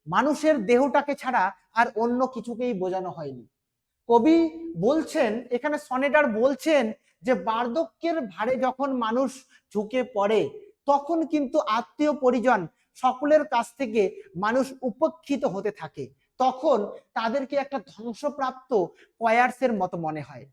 মানুষের দেহটাকে ছাড়া আর অন্য কিছুকেই বোঝানো হয়নি। কবি বলছেন, এখানে সনেটার বলছেন যে বার্ধক্যের ভারে যখন মানুষ ঝুঁকে পড়ে তখন কিন্তু আত্মীয় পরিজন সকলের কাছ থেকে মানুষ উপেক্ষিত হতে থাকে, তখন তাদেরকে একটা ধ্বংসপ্রাপ্ত কয়ার্সের মতো মনে হয়।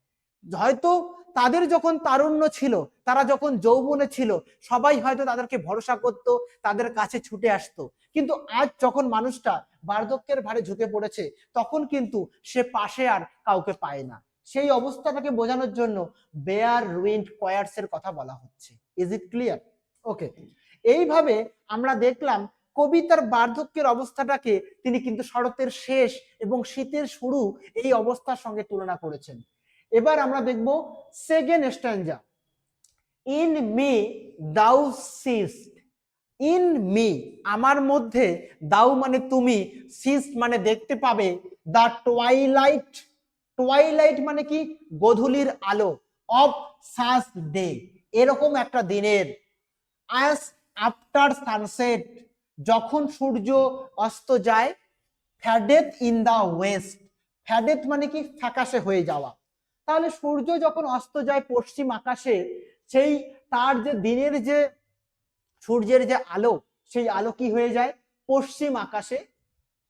হয়তো তাদের যখন তারুণ্য ছিল, তারা যখন যৌবনে ছিল, সবাই হয়তো তাদেরকে ভরসা করত, তাদের কাছে ছুটে আসতো, কিন্তু আজ যখন মানুষটা বার্ধক্যের ভারে ঝুঁকে পড়েছে তখন কিন্তু সে পাশে আর কাউকে পায় না। সেই অবস্থাটাকে বোঝানোর জন্য বেয়ার রুইন্ড কয়ার্স এর কথা বলা হচ্ছে। Is it clear? ওকে, এইভাবে আমরা দেখলাম কবি তার বার্ধক্যের অবস্থাটাকে তিনি কিন্তু শরতের শেষ এবং শীতের শুরু এই অবস্থার সঙ্গে তুলনা করেছেন। এবার আমরা দেখব সেকেন্ড স্ট্যাঞ্জা। ইন মি দাউ সিস্ট, ইন মি আমার মধ্যে, দাউ মানে তুমি, সিস্ট মানে দেখতে পাবে, দ্য টুয়াইলাইট, টুয়াইলাইট মানে কি? গোধূলির আলো, অফ সাচ ডে এরকম একটা দিনের, অ্যাজ আফটার সানসেট যখন সূর্য অস্ত যায়, ফ্যাডেথ ইন দা ওয়েস্ট, ফ্যাডেথ মানে কি? ফ্যাকাশে হয়ে যাওয়া। তাহলে সূর্য যখন অস্ত যায় পশ্চিম আকাশে, সেই তার যে দিনের যে সূর্যের যে আলো, সেই আলো কি হয়ে যায়? পশ্চিম আকাশে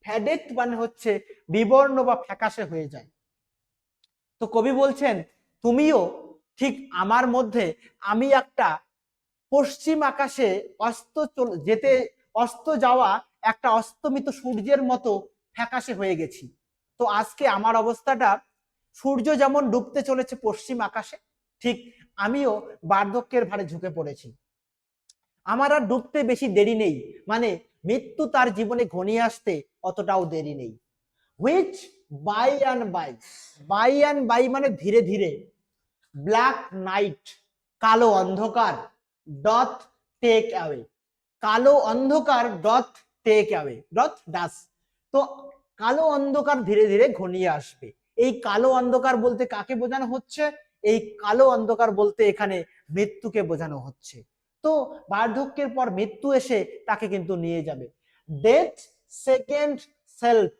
ফ্যাডেথ মানে হচ্ছে বিবর্ণ বা ফ্যাকাশে হয়ে যায়। তো কবি বলছেন তুমিও ঠিক আমার মধ্যে, আমি একটা পশ্চিম আকাশে অস্ত যাওয়া একটা অস্তমিত সূর্যের মতো ফ্যাকাশে হয়ে গেছি। তো আজকে আমার অবস্থাটা, সূর্য যেমন ডুবতে চলেছে পশ্চিম আকাশে, ঠিক আমিও বার্ধক্যের ভারে ঝুঁকে পড়েছি। আমার আর ডুবতে বেশি দেরি নেই, মানে মৃত্যু তার জীবনে ঘনিয়ে আসতে অতটাও দেরি নেই। হুইচ বাই অ্যান্ড বাই মানে ধীরে ধীরে, ব্ল্যাক নাইট কালো অন্ধকার, ডথ টেক অ্যাওয়ে, কালো অন্ধকার ডথ টেক অ্যাওয়ে, ডথ ডাস, তো কালো অন্ধকার ধীরে ধীরে ঘনিয়ে আসবে। এই কালো অন্ধকার বলতে কাকে বোঝানো হচ্ছে? এই কালো অন্ধকার বলতে এখানে মৃত্যুকে বোঝানো হচ্ছে। তো বার্ধক্যের পর মৃত্যু এসে তাকে কিন্তু নিয়ে যাবে। Death second self,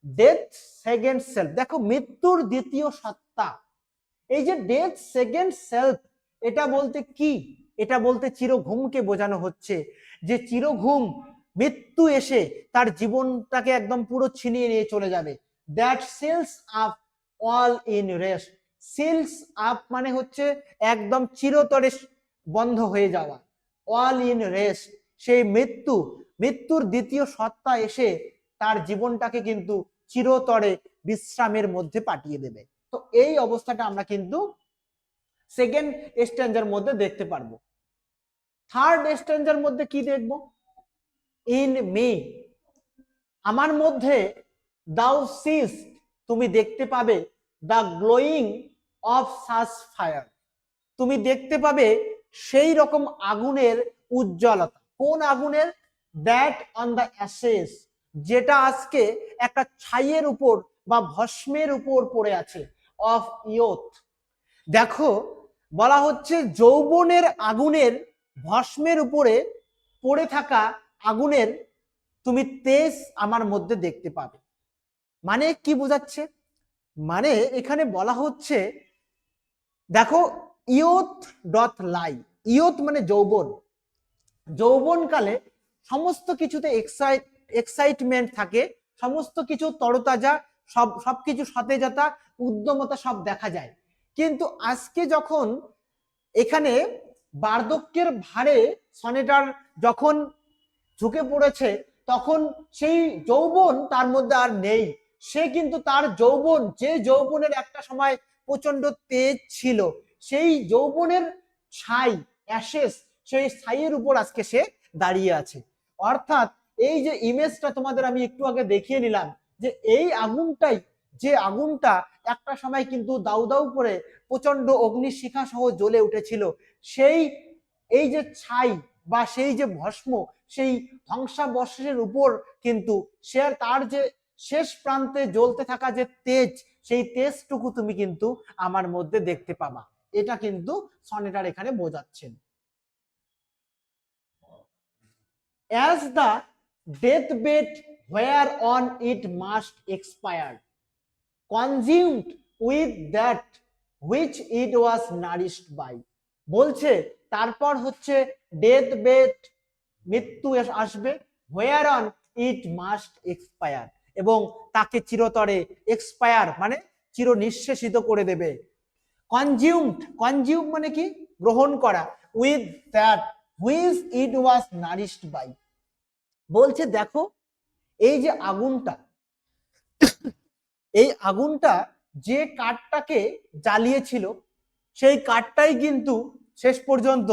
death second self, দেখো মৃত্যুর দ্বিতীয় সত্তা। এই যে ডেথ সেকেন্ড সেলফ, এটা বলতে কি? এটা বলতে চিরঘুমকে বোঝানো হচ্ছে, যে চিরঘুম মৃত্যু এসে তার জীবনটাকে একদম পুরো ছিনিয়ে নিয়ে চলে যাবে। That seals up all in rest, seals up মানে হচ্ছে একদম চিরতরে বন্ধ হয়ে যাওয়া, অল ইন রেস্ট, সেই মৃত্যুর দ্বিতীয় সত্তা এসে তার জীবনটাকে কিন্তু চিরতরে বিশ্রামের মধ্যে পাঠিয়ে দেবে। তো এই অবস্থাটা আমরা কিন্তু সেকেন্ড স্ট্যাঞ্জার মধ্যে দেখতে পারবো। থার্ড স্ট্যাঞ্জার মধ্যে কি দেখব? ইন মি আমার মধ্যে, দাউ সিস্ট তুমি দেখতে পাবে, the glowing of such fire তুমি দেখতে পাবে সেই রকম আগুনের উজ্জ্বলতা। কোন আগুনের? দ্যাট অন দ্য অ্যাশেস, যেটা আজকে একটা ছাইয়ের উপর বা ভস্মের উপর পড়ে আছে, অফ ইয়থ। দেখো বলা হচ্ছে যৌবনের আগুনের ভস্মের উপরে পড়ে থাকা আগুনের তুমি তেজ আমার মধ্যে দেখতে পাবে। মানে কি বোঝাচ্ছে? মানে এখানে বলা হচ্ছে দেখো, ইয়থ ডথ লাই, ইয়থ মানে যৌবন, যৌবনকালে সমস্ত কিছুতে এক্সাইটমেন্ট থাকে, সমস্ত কিছু তরতাজা, সবকিছু সতেজতা, উদ্যমতা সব দেখা যায়। কিন্তু আজকে যখন এখানে বার্ধক্যের ভারে সনেটার যখন ঝুঁকে পড়েছে, তখন সেই যৌবন তার মধ্যে আর নেই, সে কিন্তু তার যৌবন, যে যৌবনের একটা সময় প্রচন্ড তেজ ছিল, সেই যৌবনের ছাই, অ্যাশেস, সেই ছাইয়ের উপর আজকে সে দাঁড়িয়ে আছে। অর্থাৎ এই যে ইমেজটা তোমাদের আমি একটু আগে দেখিয়ে নিলাম, যে এই আগুনটাই, যে আগুনটা একটা সময় কিন্তু দাউ দাউ করে প্রচন্ড অগ্নিশিখা সহ জ্বলে উঠেছিল, সেই এই যে ছাই বা সেই যে ভস্ম, সেই ধ্বংসাবশেষের উপর কিন্তু সে তার যে শেষ প্রান্তে জ্বলতে থাকা যে তেজ, সেই তেজটুকু তুমি কিন্তু আমার মধ্যে দেখতে পাবা। এটা কিন্তু সনেটার এখানে বোঝাচ্ছেন। As the deathbed whereon it must expire, consumed with that which it was nourished by, বলছে তারপর হচ্ছে ডেথ বেড, মৃত্যু আসবে, whereon it must expire, এবং তাকে চিরতরে এক্সপায়ার মানে চির নিঃশেষিত করে দেবে। কনজিউমড, কনজিউম মানে কি? গ্রহণ করা। With that which it was nourished by, বলছে দেখো এই যে আগুনটা, এই আগুনটা যে কাঠটাকে জ্বালিয়েছিল, সেই কাঠটাই কিন্তু শেষ পর্যন্ত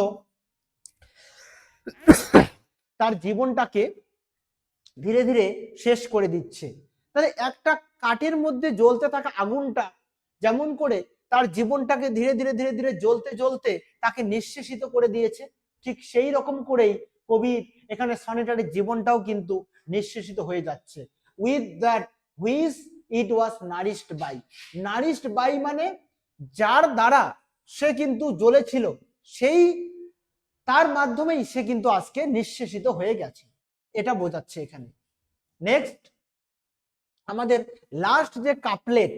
তার জীবনটাকে ধীরে ধীরে শেষ করে দিচ্ছে। তাহলে একটা কাঠের মধ্যে জ্বলতে থাকা আগুনটা যেমন করে তার জীবনটাকে ধীরে ধীরে ধীরে ধীরে জ্বলতে জ্বলতে তাকে নিঃশেষিত করে দিয়েছে, ঠিক সেই রকম করেই কবি এখানে সনেটারের জীবনটাও কিন্তু নিঃশেষিত হয়ে যাচ্ছে। With that which it was nourished by, nourished by মানে যার দ্বারা সে কিন্তু জ্বলেছিল, সেই তার মাধ্যমেই সে কিন্তু আজকে নিঃশেষিত হয়ে গেছে, এটা বোঝাচ্ছে এখানে। নেক্সট আমাদের লাস্ট যে কাপলেট,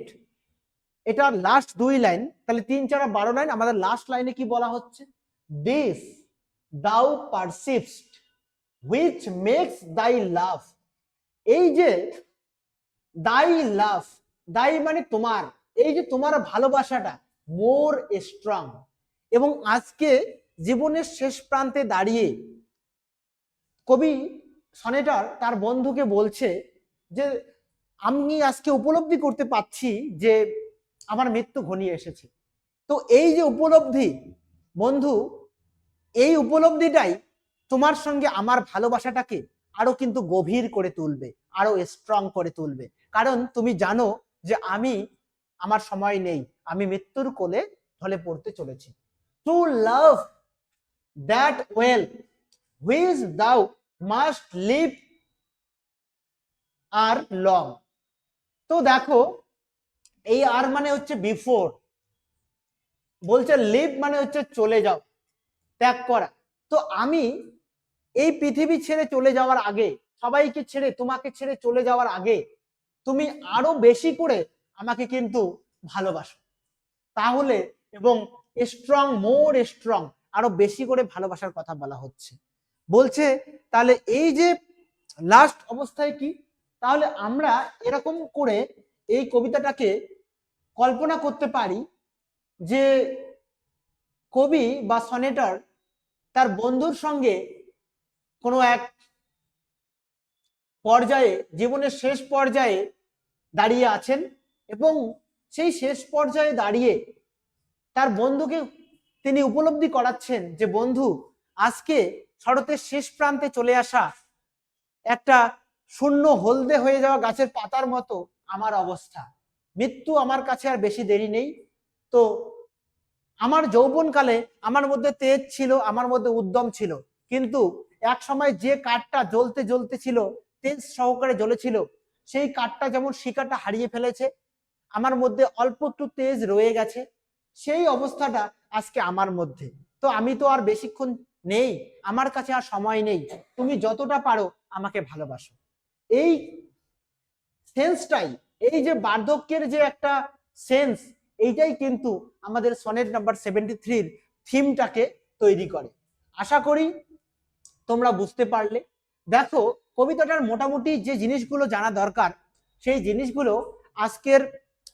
এটা লাস্ট 2 লাইন, তাহলে 3 4 12 লাইন। আমাদের লাস্ট লাইনে কি বলা হচ্ছে? দিস দাউ পারসিভস্ট হুইচ মেক্স দাই লাভ, এই যে দাই লাভ, দাই মানে তোমার, এই যে তোমার ভালোবাসাটা মোর স্ট্রং, এবং আজকে জীবনের শেষ প্রান্তে দাঁড়িয়ে কবি সনেটার তার বন্ধুকে বলছে যে আমি আজকে উপলব্ধি করতে পারছি যে আমার মৃত্যু ঘনিয়ে এসেছে। তো এই যে উপলব্ধি বন্ধু, এই উপলব্ধিটাই তোমার সঙ্গে আমার ভালোবাসাটাকে আরো কিন্তু গভীর করে তুলবে, আরো স্ট্রং করে তুলবে। কারণ তুমি জানো যে আমি, আমার সময় নেই, আমি মৃত্যুর কোলে ঢলে পড়তে চলেছি। To love that well which thou must leave ere long. তো দেখো এই আর মানে হচ্ছে বিফোর, বলছে লিভ মানে হচ্ছে চলে যাও, ত্যাগ করা। তো আমি এই পৃথিবী ছেড়ে চলে যাওয়ার আগে, সবাইকে ছেড়ে তোমাকে ছেড়ে চলে যাওয়ার আগে তুমি আরো বেশি করে আমাকে কিন্তু ভালোবাসো, তাহলে, এবং স্ট্রং, মোর স্ট্রং, আরো বেশি করে ভালোবাসার কথা বলা হচ্ছে। বলছে তাহলে এই যে লাস্ট অবস্থায় কি, তাহলে আমরা এরকম করে এই কবিতাটাকে কল্পনা করতে পারি যে কবি বা সনেটার তার বন্ধুর সঙ্গে কোনো এক পর্যায়ে, জীবনের শেষ পর্যায়ে দাঁড়িয়ে আছেন, এবং সেই শেষ পর্যায়ে দাঁড়িয়ে তার বন্ধুকে তিনি উপলব্ধি করাচ্ছেন যে বন্ধু, আজকে শরতের শেষ প্রান্তে চলে আসা একটা শূন্য হলদে হয়ে যাওয়া গাছের পাতার মতো আমার অবস্থা, মৃত্যু আমার কাছে আর বেশি দেরি নেই। তো আমার যৌবনকালে আমার মধ্যে তেজ ছিল, আমার মধ্যে উদ্যম ছিল, কিন্তু এক সময় যে কাঠটা জ্বলতে জ্বলতে ছিল, তেজ সহকারে জ্বলেছিল, সেই কাঠটা যেমন শিখাটা হারিয়ে ফেলেছে, আমার মধ্যে অল্প একটু তেজ রয়ে গেছে, সেই অবস্থাটা আজকে আমার মধ্যে। তো আমি তো আর বেশিক্ষণ নেই, আমার কাছে আর সময় নেই, তুমি যতটা পারো আমাকে ভালোবাসো। এই সেন্সটাই, এই যে বার্ধক্যের যে একটা সেন্স, এইটাই কিন্তু আমাদের সনেট নাম্বার 73 থিমটাকে তৈরি করে। আশা করি তোমরা বুঝতে পারলে। দেখো কবিতাটার মোটামুটি যে জিনিসগুলো জানা দরকার, সেই জিনিসগুলো আজকের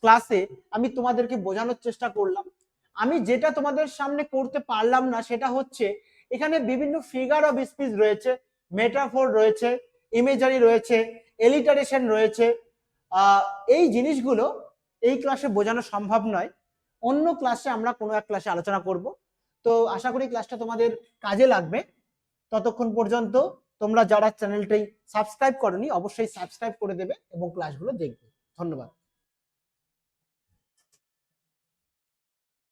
ক্লাসে আমি তোমাদেরকে বোঝানোর চেষ্টা করলাম। আমি যেটা তোমাদের সামনে করতে পারলাম না সেটা হচ্ছে এখানে বিভিন্ন ফিগার অফ স্পিচ রয়েছে, মেটাফোর রয়েছে, ইমেজারি রয়েছে, এলিটারেশন রয়েছে, এই জিনিসগুলো এই ক্লাসে বোঝানো সম্ভব নয়, অন্য ক্লাসে আমরা কোনো এক ক্লাসে আলোচনা করব। তো আশা করি ক্লাসটা তোমাদের কাজে লাগবে। ততক্ষণ পর্যন্ত তোমরা যারা চ্যানেলটাই সাবস্ক্রাইব করনি অবশ্যই সাবস্ক্রাইব করে দেবে এবং ক্লাসগুলো দেখবে। ধন্যবাদ।